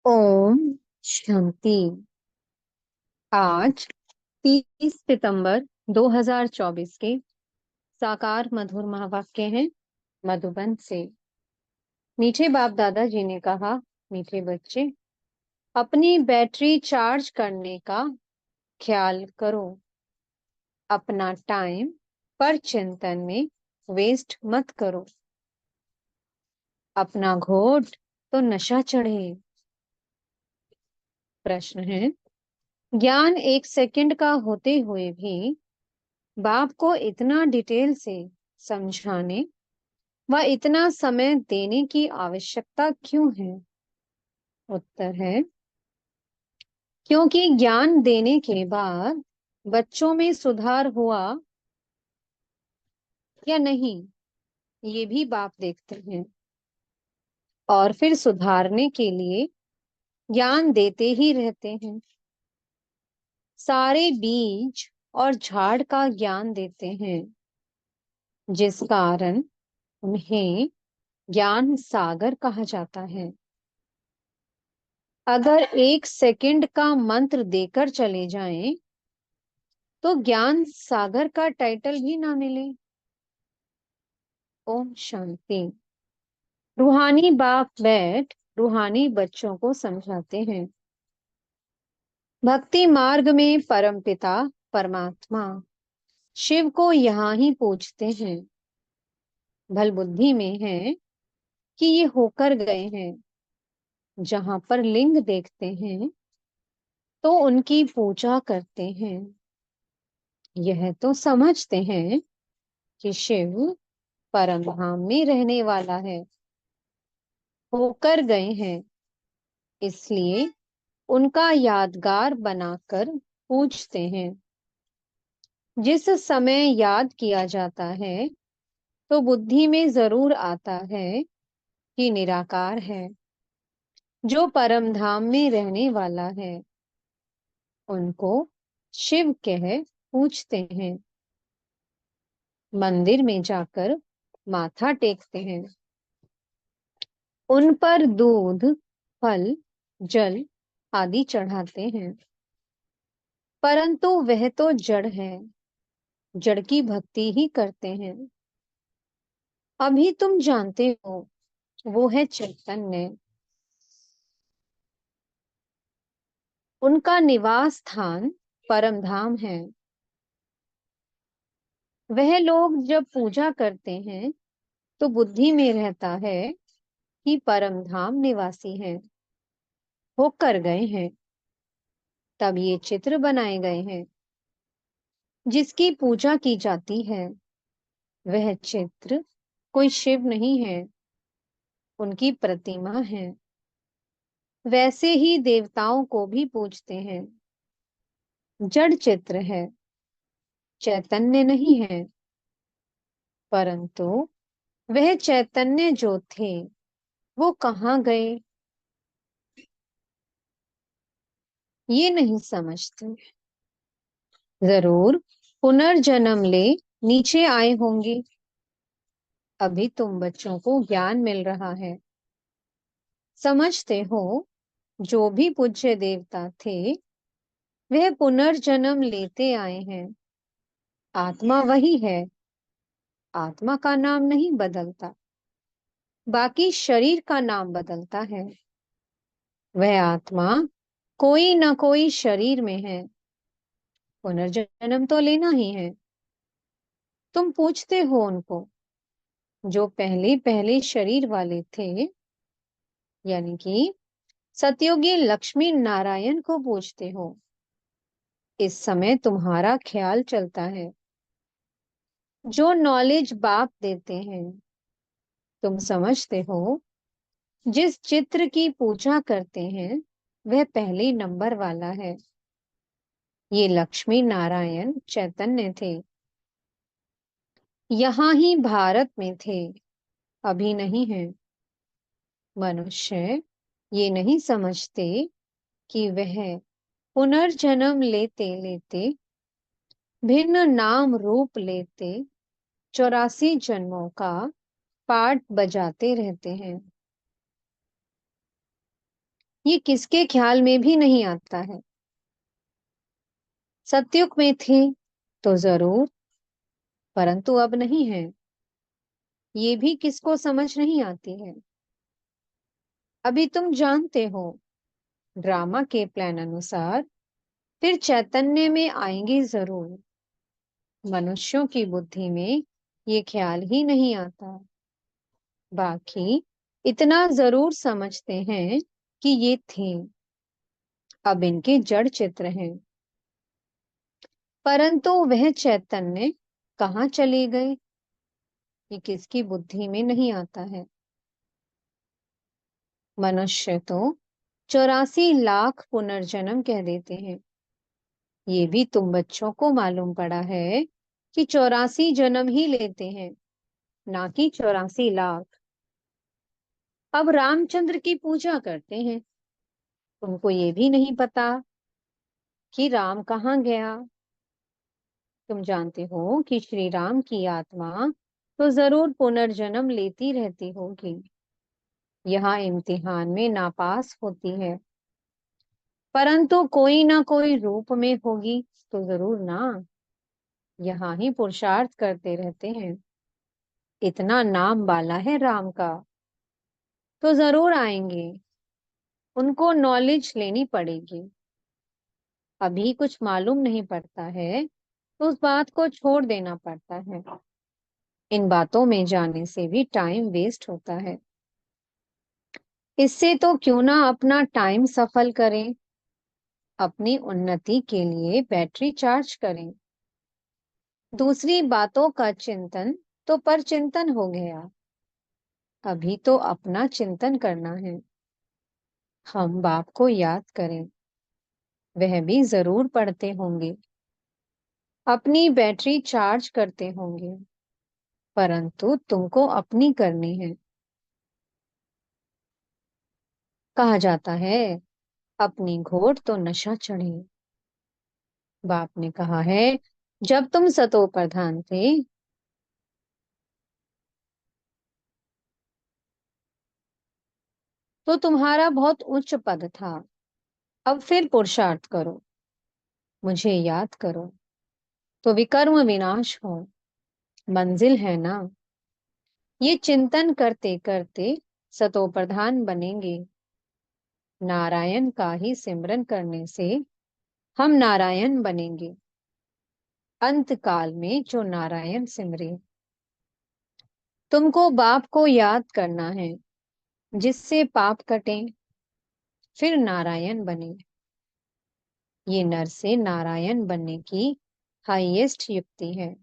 ओम शांति। आज 30 सितंबर 2024 के साकार मधुर महावाक्य हैं मधुबन से। मीठे बाप दादाजी ने कहा, मीठे बच्चे, अपनी बैटरी चार्ज करने का ख्याल करो। अपना टाइम पर चिंतन में वेस्ट मत करो। अपना घोट तो नशा चढ़े। प्रश्न है, ज्ञान 1 सेकंड का होते हुए भी बाप को इतना डिटेल से समझाने व इतना समय देने की आवश्यकता क्यों है? उत्तर है, क्योंकि ज्ञान देने के बाद बच्चों में सुधार हुआ या नहीं, ये भी बाप देखते हैं और फिर सुधारने के लिए ज्ञान देते ही रहते हैं। सारे बीज और झाड़ का ज्ञान देते हैं, जिस कारण उन्हें ज्ञान सागर कहा जाता है। अगर 1 सेकंड का मंत्र देकर चले जाएं, तो ज्ञान सागर का टाइटल भी ना मिले। ओम शांति। रूहानी बाप बैठ रूहानी बच्चों को समझाते हैं। भक्ति मार्ग में परमपिता परमात्मा शिव को यहाँ ही पूछते हैं। भल बुद्धि में है कि ये होकर गए हैं। जहां पर लिंग देखते हैं तो उनकी पूजा करते हैं। यह तो समझते हैं कि शिव परम धाम में रहने वाला है। होकर गए हैं, इसलिए उनका यादगार बनाकर पूछते हैं। जिस समय याद किया जाता है तो बुद्धि में जरूर आता है कि निराकार है, जो परम धाम में रहने वाला है। उनको शिव कह पूछते हैं। मंदिर में जाकर माथा टेकते हैं। उन पर दूध, फल, जल आदि चढ़ाते हैं। परंतु वह तो जड़ है, जड़ की भक्ति ही करते हैं। अभी तुम जानते हो, वो है चैतन्य। उनका निवास स्थान परम धाम है। वह लोग जब पूजा करते हैं तो बुद्धि में रहता है कि परम धाम निवासी है, होकर गए हैं। तब ये चित्र बनाए गए हैं जिसकी पूजा की जाती है। वह चित्र कोई शिव नहीं है, उनकी प्रतिमा है। वैसे ही देवताओं को भी पूजते हैं। जड़ चित्र है, चैतन्य नहीं है। परंतु वह चैतन्य जो थे वो कहाँ गए, ये नहीं समझते। जरूर पुनर्जन्म ले नीचे आए होंगे। अभी तुम बच्चों को ज्ञान मिल रहा है। समझते हो, जो भी पूज्य देवता थे वह पुनर्जन्म लेते आए हैं। आत्मा वही है, आत्मा का नाम नहीं बदलता, बाकी शरीर का नाम बदलता है। वह आत्मा कोई ना कोई शरीर में है। पुनर्जन्म तो लेना ही है। तुम पूछते हो उनको, जो पहले पहले शरीर वाले थे, यानी कि सतयुगी लक्ष्मी नारायण को पूछते हो। इस समय तुम्हारा ख्याल चलता है। जो नॉलेज बाप देते हैं, तुम समझते हो, जिस चित्र की पूजा करते हैं वह पहले नंबर वाला है। ये लक्ष्मी नारायण चैतन्य थे। यहाँ ही भारत में थे, अभी नहीं है। मनुष्य ये नहीं समझते कि वह पुनर्जन्म लेते लेते, भिन्न नाम रूप लेते 84 जन्मों का पाठ बजाते रहते हैं। ये किसके ख्याल में भी नहीं आता है। सतयुग में थे तो जरूर, परंतु अब नहीं है। ये भी किसको समझ नहीं आती है। अभी तुम जानते हो, ड्रामा के प्लान अनुसार फिर चैतन्य में आएंगे जरूर। मनुष्यों की बुद्धि में ये ख्याल ही नहीं आता। बाकी इतना जरूर समझते हैं कि ये थे, अब इनके जड़ चित्र हैं। परंतु वह चैतन्य कहाँ चले गए, ये किसकी बुद्धि में नहीं आता है। मनुष्य तो 84 लाख पुनर्जन्म कह देते हैं। ये भी तुम बच्चों को मालूम पड़ा है कि 84 जन्म ही लेते हैं, ना कि 84 लाख। अब रामचंद्र की पूजा करते हैं, तुमको ये भी नहीं पता कि राम कहाँ गया। तुम जानते हो कि श्री राम की आत्मा तो जरूर पुनर्जन्म लेती रहती होगी, यहाँ इम्तिहान में नापास होती है, परंतु कोई ना कोई रूप में होगी तो जरूर ना। यहाँ ही पुरुषार्थ करते रहते हैं। इतना नाम बाला है राम का, तो जरूर आएंगे। उनको नॉलेज लेनी पड़ेगी। अभी कुछ मालूम नहीं पड़ता है तो उस बात को छोड़ देना पड़ता है। इन बातों में जाने से भी टाइम वेस्ट होता है। इससे तो क्यों ना अपना टाइम सफल करें, अपनी उन्नति के लिए बैटरी चार्ज करें। दूसरी बातों का चिंतन तो पर चिंतन हो गया। अभी तो अपना चिंतन करना है। हम बाप को याद करें, वह भी जरूर पढ़ते होंगे, अपनी बैटरी चार्ज करते होंगे, परंतु तुमको अपनी करनी है। कहा जाता है अपनी घोट तो नशा चढ़े। बाप ने कहा है जब तुम सतो प्रधान थे तो तुम्हारा बहुत उच्च पद था। अब फिर पुरुषार्थ करो, मुझे याद करो, तो विकर्म विनाश हो। मंजिल है ना, ये चिंतन करते करते सतो प्रधान बनेंगे। नारायण का ही सिमरन करने से हम नारायण बनेंगे। अंत काल में जो नारायण सिमरे। तुमको बाप को याद करना है, जिससे पाप कटे, फिर नारायण बने। ये नर से नारायण बनने की हाईएस्ट युक्ति है।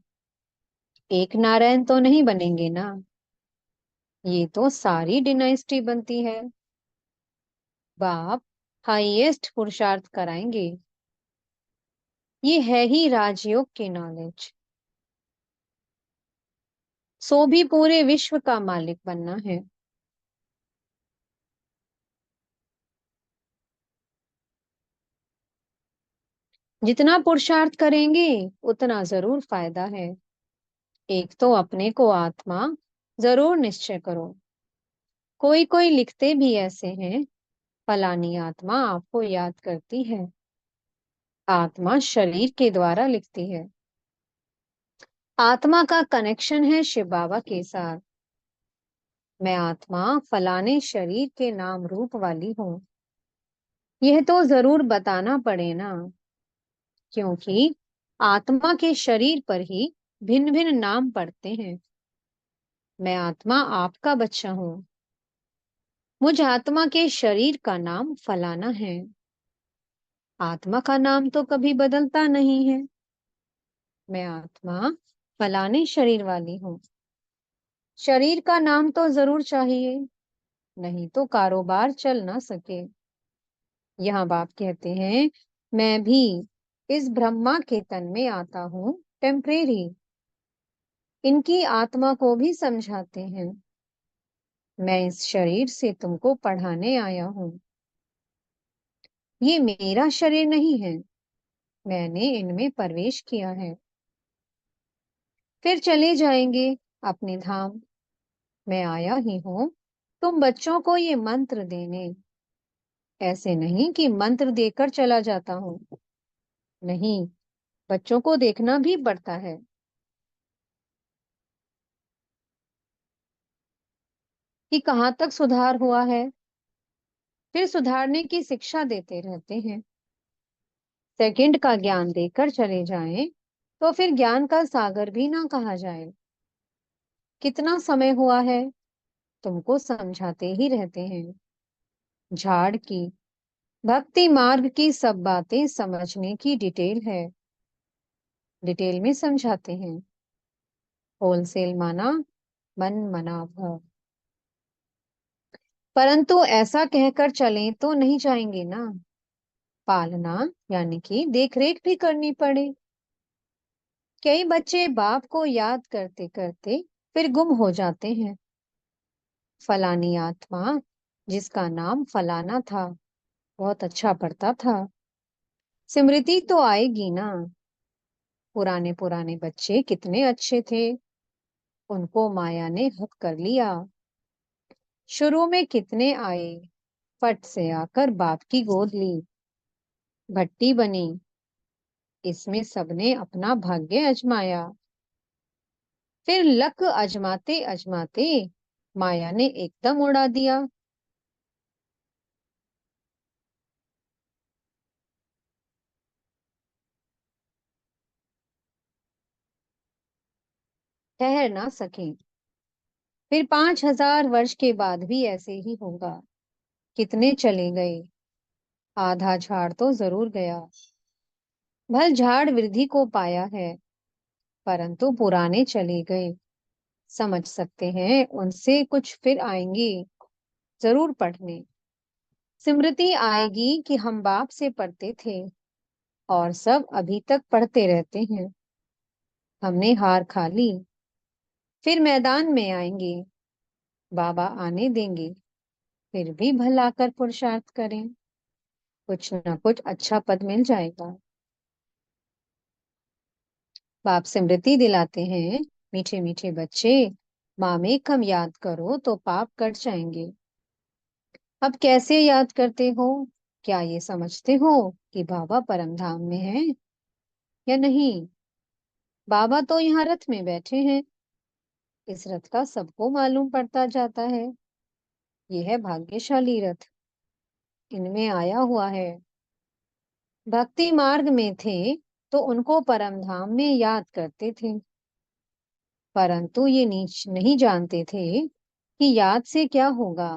एक नारायण तो नहीं बनेंगे ना, ये तो सारी डिनाइस्टी बनती है। बाप हाईएस्ट पुरुषार्थ कराएंगे। ये है ही राजयोग की नॉलेज। सो भी पूरे विश्व का मालिक बनना है। जितना पुरुषार्थ करेंगे उतना जरूर फायदा है। एक तो अपने को आत्मा जरूर निश्चय करो। कोई कोई लिखते भी ऐसे हैं, फलानी आत्मा आपको याद करती है। आत्मा शरीर के द्वारा लिखती है। आत्मा का कनेक्शन है शिव बाबा के साथ। मैं आत्मा फलाने शरीर के नाम रूप वाली हूँ, यह तो जरूर बताना पड़े ना, क्योंकि आत्मा के शरीर पर ही भिन्न भिन्न नाम पड़ते हैं। मैं आत्मा आपका बच्चा हूँ, मुझ आत्मा के शरीर का नाम फलाना है। आत्मा का नाम तो कभी बदलता नहीं है। मैं आत्मा फलाने शरीर वाली हूँ। शरीर का नाम तो जरूर चाहिए, नहीं तो कारोबार चल ना सके। यहाँ बाप कहते हैं मैं भी इस ब्रह्मा के तन में आता हूँ टेम्परेरी। इनकी आत्मा को भी समझाते हैं मैं इस शरीर से तुमको पढ़ाने आया हूँ। ये मेरा शरीर नहीं है, मैंने इनमें प्रवेश किया है। फिर चले जाएंगे अपने धाम। मैं आया ही हूँ तुम बच्चों को ये मंत्र देने। ऐसे नहीं कि मंत्र देकर चला जाता हूँ। नहीं, बच्चों को देखना भी पड़ता है। कि कहाँ तक सुधार हुआ है, फिर सुधारने की शिक्षा देते रहते हैं। सेकंड का ज्ञान देकर चले जाएं, तो फिर ज्ञान का सागर भी ना कहा जाए। कितना समय हुआ है, तुमको समझाते ही रहते हैं। झाड़ की भक्ति मार्ग की सब बातें समझने की डिटेल है। डिटेल में समझाते हैं। होलसेल माना मन मना भव। परंतु ऐसा कहकर चलें तो नहीं जाएंगे ना। पालना यानी कि देखरेख भी करनी पड़े। कई बच्चे बाप को याद करते करते फिर गुम हो जाते हैं। फलानी आत्मा, जिसका नाम फलाना था, बहुत अच्छा पढ़ता था, स्मृति तो आएगी ना। पुराने पुराने बच्चे कितने अच्छे थे, उनको माया ने हक कर लिया। शुरू में कितने आए, फट से आकर बाप की गोद ली। भट्टी बनी, इसमें सबने अपना भाग्य अजमाया। फिर लक अजमाते अजमाते माया ने एकदम उड़ा दिया। ठहर ना सके। फिर 5,000 वर्ष के बाद भी ऐसे ही होगा। कितने चले गए, आधा झाड़ तो जरूर गया। भल झाड़ वृद्धि को पाया है, परंतु पुराने चले गए। समझ सकते हैं, उनसे कुछ फिर आएंगे जरूर पढ़ने। स्मृति आएगी कि हम बाप से पढ़ते थे, और सब अभी तक पढ़ते रहते हैं। हमने हार खा ली, फिर मैदान में आएंगे। बाबा आने देंगे, फिर भी भला कर पुरुषार्थ करें। कुछ ना कुछ अच्छा पद मिल जाएगा। बाप स्मृति दिलाते हैं, मीठे मीठे बच्चे, मामे कम याद करो तो पाप कट जाएंगे। अब कैसे याद करते हो? क्या ये समझते हो कि बाबा परम धाम में है या नहीं? बाबा तो यहाँ रथ में बैठे हैं। इस रथ का सबको मालूम पड़ता जाता है। ये है भाग्यशाली रथ, इनमें आया हुआ है। भक्ति मार्ग में थे तो उनको परम धाम में याद करते थे, परंतु ये नीच नहीं जानते थे कि याद से क्या होगा।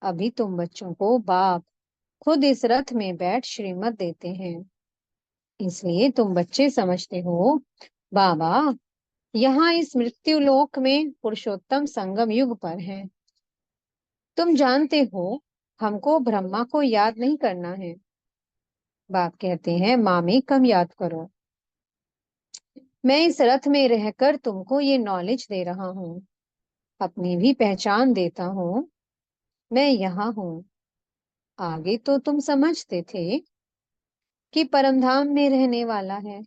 अभी तुम बच्चों को बाप खुद इस रथ में बैठ श्रीमत देते हैं, इसलिए तुम बच्चे समझते हो बाबा यहाँ इस मृत्यु लोक में पुरुषोत्तम संगम युग पर है। तुम जानते हो हमको ब्रह्मा को याद नहीं करना है। बाप कहते हैं मामी कम याद करो। मैं इस रथ में रहकर तुमको ये नॉलेज दे रहा हूँ, अपनी भी पहचान देता हूँ। मैं यहाँ हूँ। आगे तो तुम समझते थे कि परमधाम में रहने वाला है,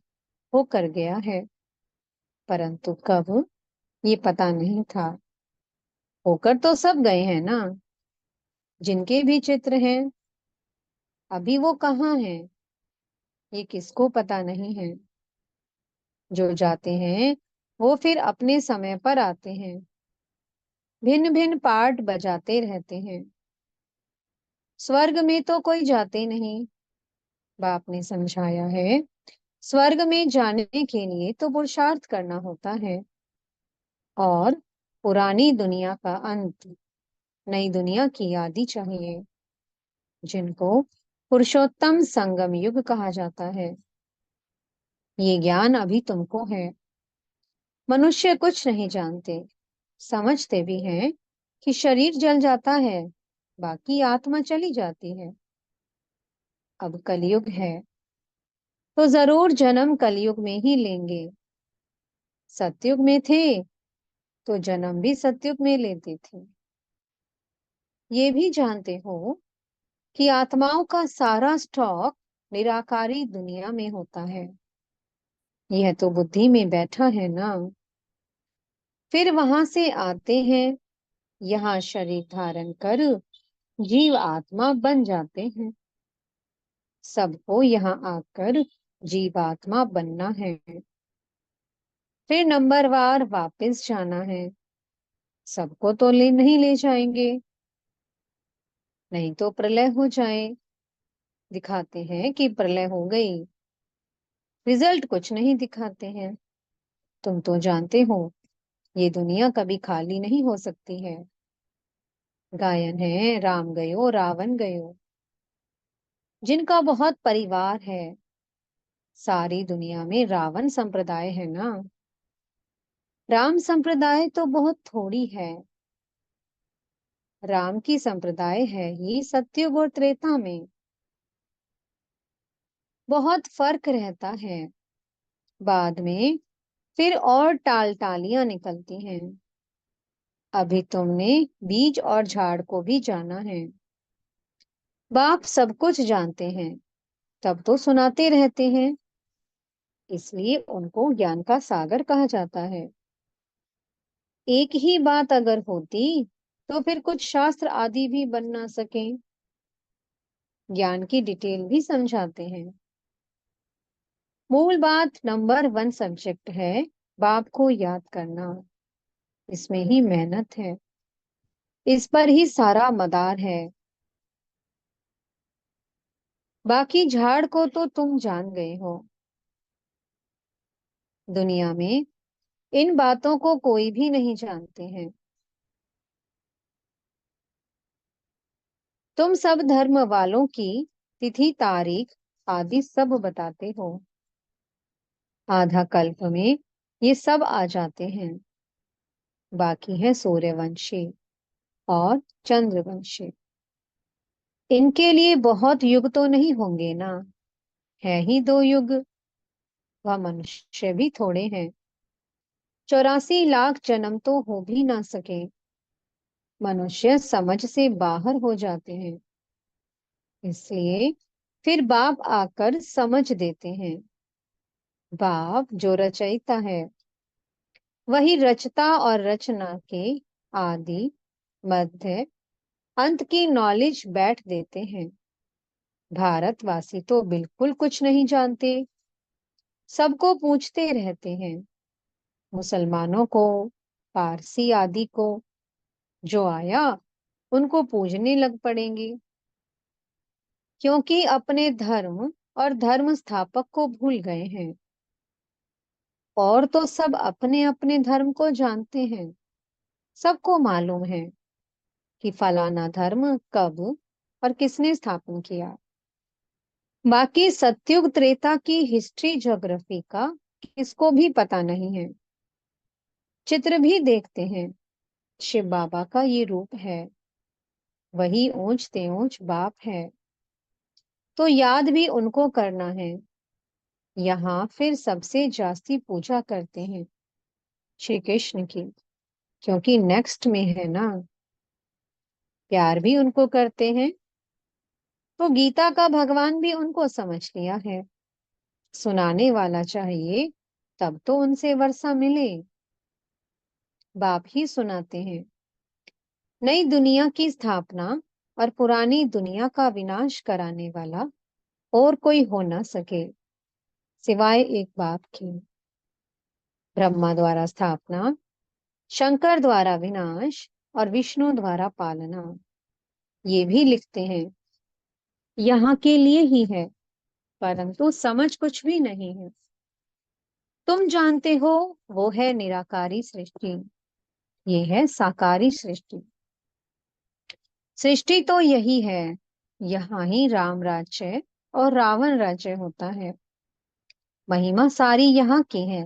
वो कर गया है, परंतु कब ये पता नहीं था। होकर तो सब गए हैं ना, जिनके भी चित्र हैं। अभी वो कहाँ हैं, ये किसको पता नहीं है। जो जाते हैं वो फिर अपने समय पर आते हैं, भिन्न भिन्न पार्ट बजाते रहते हैं। स्वर्ग में तो कोई जाते नहीं। बाप ने समझाया है, स्वर्ग में जाने के लिए तो पुरुषार्थ करना होता है, और पुरानी दुनिया का अंत, नई दुनिया की आदि चाहिए, जिनको पुरुषोत्तम संगम युग कहा जाता है। ये ज्ञान अभी तुमको है। मनुष्य कुछ नहीं जानते, समझते भी हैं कि शरीर जल जाता है, बाकी आत्मा चली जाती है। अब कलयुग है, तो जरूर जन्म कलयुग में ही लेंगे। सतयुग में थे तो जन्म भी सतयुग में लेते थे। ये भी जानते हो कि आत्माओं का सारा स्टॉक निराकारी दुनिया में होता है। यह तो बुद्धि में बैठा है ना। फिर वहां से आते हैं यहाँ शरीर धारण कर, जीव आत्मा बन जाते हैं। सबको यहाँ आकर जीवात्मा बनना है, फिर नंबरवार वापस जाना है। सबको तो ले नहीं ले जाएंगे, नहीं तो प्रलय हो जाए। दिखाते हैं कि प्रलय हो गई, रिजल्ट कुछ नहीं दिखाते हैं। तुम तो जानते हो, ये दुनिया कभी खाली नहीं हो सकती है। गायन है, राम गयो रावण गयो। जिनका बहुत परिवार है, सारी दुनिया में रावण संप्रदाय है ना। राम संप्रदाय तो बहुत थोड़ी है। राम की संप्रदाय है ही सत्युग और त्रेता में। बहुत फर्क रहता है। बाद में फिर और टाल टालियां निकलती हैं। अभी तुमने बीज और झाड़ को भी जाना है। बाप सब कुछ जानते हैं, तब तो सुनाते रहते हैं। इसलिए उनको ज्ञान का सागर कहा जाता है। एक ही बात अगर होती तो फिर कुछ शास्त्र आदि भी बन ना सके। ज्ञान की डिटेल भी समझाते हैं। मूल बात नंबर वन सब्जेक्ट है, बाप को याद करना। इसमें ही मेहनत है, इस पर ही सारा मदार है। बाकी झाड़ को तो तुम जान गए हो। दुनिया में इन बातों को कोई भी नहीं जानते हैं। तुम सब धर्म वालों की तिथि तारीख आदि सब बताते हो। आधा कल्प में ये सब आ जाते हैं। बाकी है सूर्यवंशी और चंद्रवंशी। इनके लिए बहुत युग तो नहीं होंगे ना, है ही दो युग। वह मनुष्य भी थोड़े हैं। 84 लाख जन्म तो हो भी ना सके। मनुष्य समझ से बाहर हो जाते हैं। इसलिए फिर बाप आकर समझ देते हैं। बाप जो रचयिता है, वही रचता और रचना के आदि मध्य अंत की नॉलेज बैठ देते हैं। भारतवासी तो बिल्कुल कुछ नहीं जानते। सबको पूछते रहते हैं। मुसलमानों को, पारसी आदि को, जो आया उनको पूजने लग पड़ेंगे, क्योंकि अपने धर्म और धर्म स्थापक को भूल गए हैं। और तो सब अपने अपने धर्म को जानते हैं। सबको मालूम है कि फलाना धर्म कब और किसने स्थापन किया। बाकी सतयुग त्रेता की हिस्ट्री ज्योग्राफी का किसको भी पता नहीं है। चित्र भी देखते हैं, शिव बाबा का ये रूप है, वही ऊंच तेऊंच बाप है। तो याद भी उनको करना है। यहाँ फिर सबसे जास्ती पूजा करते हैं श्री कृष्ण की, क्योंकि नेक्स्ट में है ना। प्यार भी उनको करते हैं। तो गीता का भगवान भी उनको समझ लिया है। सुनाने वाला चाहिए, तब तो उनसे वर्षा मिले। बाप ही सुनाते हैं। नई दुनिया की स्थापना और पुरानी दुनिया का विनाश कराने वाला और कोई हो ना सके, सिवाय एक बाप के। ब्रह्मा द्वारा स्थापना, शंकर द्वारा विनाश और विष्णु द्वारा पालना, ये भी लिखते हैं। यहाँ के लिए ही है, परंतु समझ कुछ भी नहीं है। तुम जानते हो, वो है निराकारी सृष्टि, ये है साकारी सृष्टि। सृष्टि तो यही है। यहाँ ही राम राज्य और रावण राज्य होता है। महिमा सारी यहाँ की है।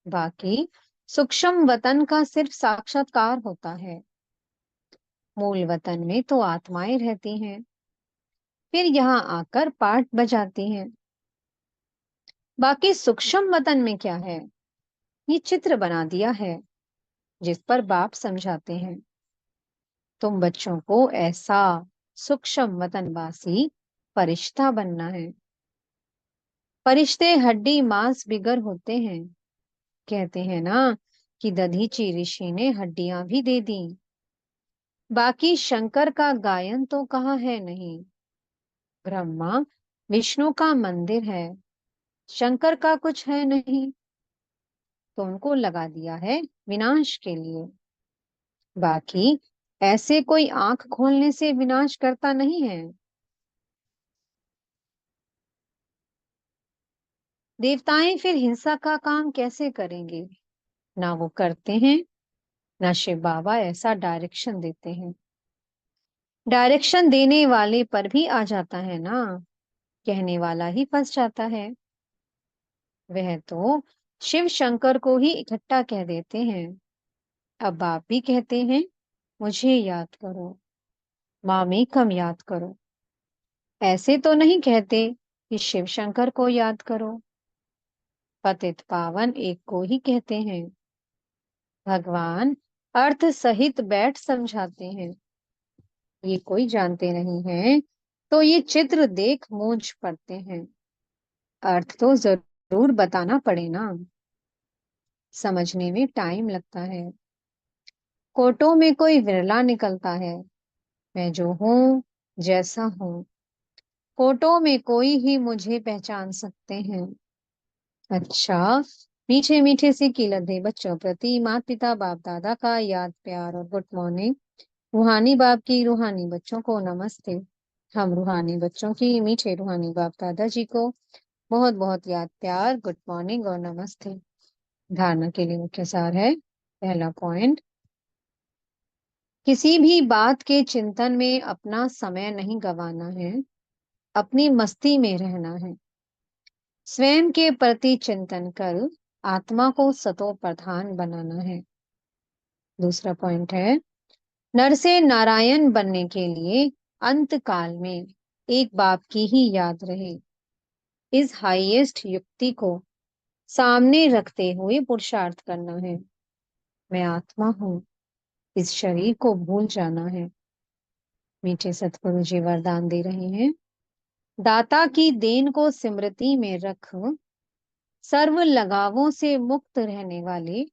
बाकी सूक्ष्म वतन का सिर्फ साक्षात्कार होता है। मूल वतन में तो आत्माएं रहती हैं, फिर यहाँ आकर पाठ बजाती हैं। बाकी सूक्ष्म वतन में क्या है, ये चित्र बना दिया है, जिस पर बाप समझाते हैं। तुम बच्चों को ऐसा सूक्ष्म वतनवासी फरिश्ता बनना है। फरिश्ते हड्डी मांस बिगर होते हैं। कहते हैं ना कि दधीची ऋषि ने हड्डियां भी दे दी। बाकी शंकर का गायन तो कहाँ है नहीं। ब्रह्मा विष्णु का मंदिर है, शंकर का कुछ है नहीं, तो उनको लगा दिया है विनाश के लिए। बाकी ऐसे कोई आंख खोलने से विनाश करता नहीं है। देवताएं फिर हिंसा का काम कैसे करेंगे? ना वो करते हैं, ना शिव बाबा ऐसा डायरेक्शन देते हैं। डायरेक्शन देने वाले पर भी आ जाता है ना, कहने वाला ही फंस जाता है। वह तो शिव शंकर को ही इकट्ठा कह देते हैं। अब बाप भी कहते हैं मुझे याद करो, मामी कम याद करो। ऐसे तो नहीं कहते कि शिव शंकर को याद करो। पतित पावन एक को ही कहते हैं। भगवान अर्थ सहित बैठ समझाते हैं। ये कोई जानते नहीं है, तो ये चित्र देख मूंझ पड़ते हैं। अर्थ तो जरूर बताना पड़े ना, समझने में टाइम लगता है। कोटों में कोई विरला निकलता है। मैं जो हूँ, जैसा हूँ, कोटों में कोई ही मुझे पहचान सकते हैं। अच्छा, मीठे मीठे से किलते बच्चों प्रति माता पिता बाप दादा का याद प्यार और गुड मॉर्निंग। रूहानी बाप की रूहानी बच्चों को नमस्ते। हम रूहानी बच्चों की मीठे रूहानी बाप दादा जी को बहुत बहुत याद प्यार, गुड मॉर्निंग और नमस्ते। धारणा के लिए मुख्य सार है। पहला पॉइंट, किसी भी बात के चिंतन में अपना समय नहीं गंवाना है, अपनी मस्ती में रहना है। स्वयं के प्रति चिंतन कर आत्मा को सतो प्रधान बनाना है। दूसरा पॉइंट है, नर से नारायण बनने के लिए अंत काल में एक बाप की ही याद रहे। इस हाईएस्ट युक्ति को सामने रखते हुए पुरुषार्थ करना है। मैं आत्मा हूँ, इस शरीर को भूल जाना है। मीठे सतगुरु जी वरदान दे रहे हैं, दाता की देन को स्मृति में रख, सर्व लगावों से मुक्त रहने वाले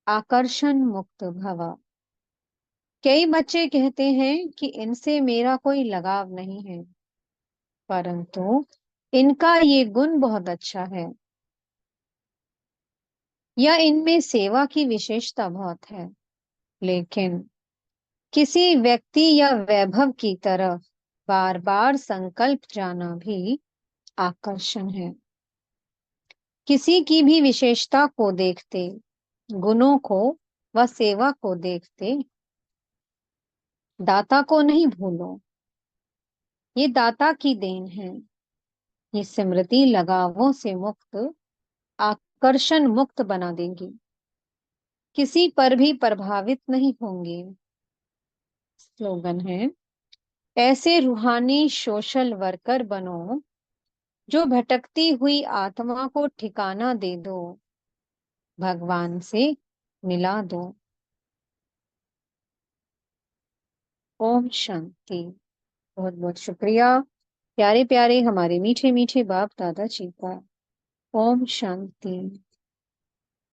आकर्षण मुक्त भवा। कई बच्चे कहते हैं कि इनसे मेरा कोई लगाव नहीं है, परंतु इनका ये गुण बहुत अच्छा है, या इनमें सेवा की विशेषता बहुत है। लेकिन किसी व्यक्ति या वैभव की तरफ बार बार संकल्प जाना भी आकर्षण है। किसी की भी विशेषता को देखते, गुणों को व सेवा को देखते दाता को नहीं भूलो। ये दाता की देन है। ये स्मृति लगावों से मुक्त, आकर्षण मुक्त बना देंगी। किसी पर भी प्रभावित नहीं होंगे। स्लोगन है, ऐसे रूहानी सोशल वर्कर बनो जो भटकती हुई आत्मा को ठिकाना दे दो, भगवान से मिला दो। ओम शांति। बहुत बहुत शुक्रिया प्यारे प्यारे हमारे मीठे मीठे बाप दादा जी का। ओम शांति।